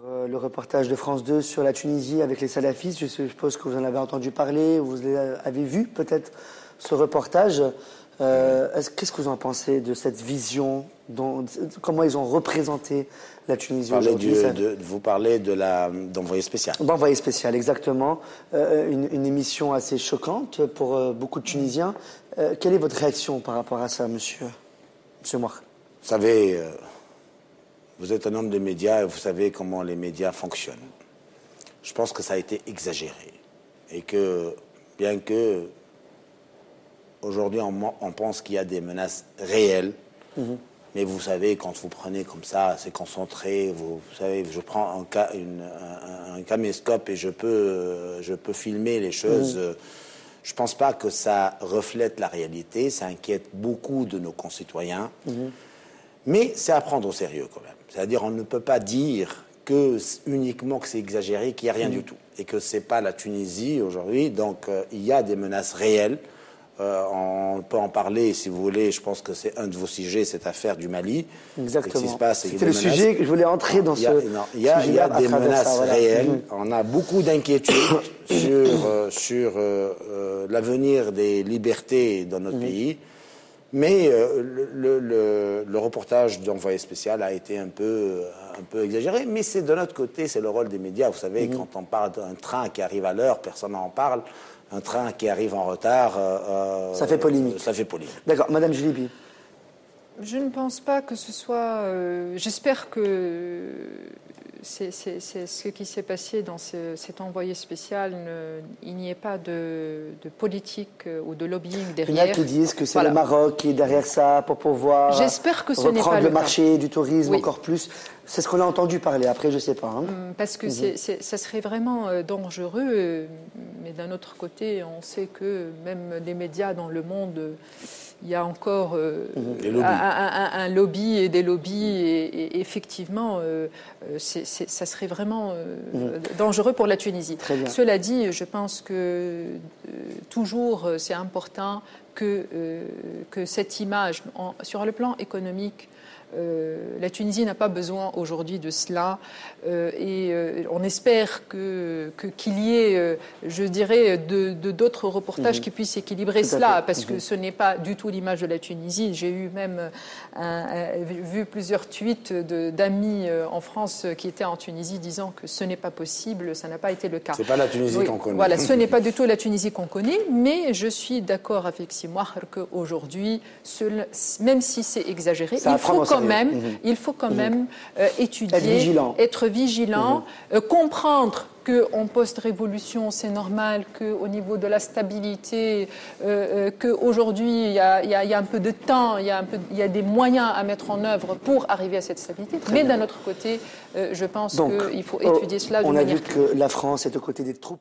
Le reportage de France 2 sur la Tunisie avec les salafistes, je suppose que vous en avez entendu parler, vous avez vu peut-être ce reportage. Qu'est-ce que vous en pensez de cette vision, comment ils ont représenté la Tunisie aujourd'hui? Vous parlez d'Envoyé spécial. D'Envoyé spécial, exactement. Une émission assez choquante pour beaucoup de Tunisiens. Quelle est votre réaction par rapport à ça, monsieur Mouhar? Vous savez, vous êtes un homme de médias et vous savez comment les médias fonctionnent. Je pense que ça a été exagéré. Et que, bien que aujourd'hui on pense qu'il y a des menaces réelles, mais vous savez, quand vous prenez comme ça, c'est concentré, vous savez, je prends un caméscope et je peux filmer les choses. Je ne pense pas que ça reflète la réalité, ça inquiète beaucoup de nos concitoyens, mais c'est à prendre au sérieux quand même. C'est-à-dire on ne peut pas dire uniquement que c'est exagéré, qu'il n'y a rien du tout, et que ce n'est pas la Tunisie aujourd'hui, donc il y a des menaces réelles. On peut en parler, si vous voulez. Je pense que c'est un de vos sujets, cette affaire du Mali. Exactement. C'était le sujet que je sujet que je voulais entrer dans ce sujet. Il y a des menaces réelles. On a beaucoup d'inquiétudes sur l'avenir des libertés dans notre pays. Mais le reportage d'Envoyé spécial a été un peu exagéré. Mais c'est de notre côté, c'est le rôle des médias. Vous savez, quand on parle d'un train qui arrive à l'heure, personne n'en parle. Un train qui arrive en retard... ça fait polémique. Ça fait polémique. D'accord. Madame Julibi. Je ne pense pas que ce soit... J'espère que c'est ce qui s'est passé dans cet envoyé spécial. Il n'y ait pas de politique ou de lobbying derrière. Il y en a qui disent que c'est le Maroc qui est derrière ça pour pouvoir reprendre le marché du tourisme encore plus. C'est ce qu'on a entendu parler. Après, je ne sais pas. Parce que ça serait vraiment dangereux. Mais d'un autre côté, on sait que même les médias dans le monde, il y a encore un lobby et des lobbies. Et effectivement, ça serait vraiment dangereux pour la Tunisie. Cela dit, je pense que toujours, c'est important que cette image, sur le plan économique, la Tunisie n'a pas besoin aujourd'hui de cela et on espère qu'il y ait, je dirais, d'autres reportages qui puissent équilibrer cela, parce que ce n'est pas du tout l'image de la Tunisie. J'ai eu même vu plusieurs tweets d'amis en France qui étaient en Tunisie disant que ce n'est pas possible, ça n'a pas été le cas. C'est pas la Tunisie qu'on connaît. Voilà, ce n'est pas du tout la Tunisie qu'on connaît, mais je suis d'accord avec Mouhar qu'aujourd'hui, même si c'est exagéré, il faut quand même étudier, être vigilant, comprendre qu'en post-révolution, c'est normal qu'au niveau de la stabilité, qu'aujourd'hui, il y a un peu de temps, il y a des moyens à mettre en œuvre pour arriver à cette stabilité. Mais d'un autre côté, je pense qu'il faut étudier cela de manière... On a vu que la France est aux côtés des troupes.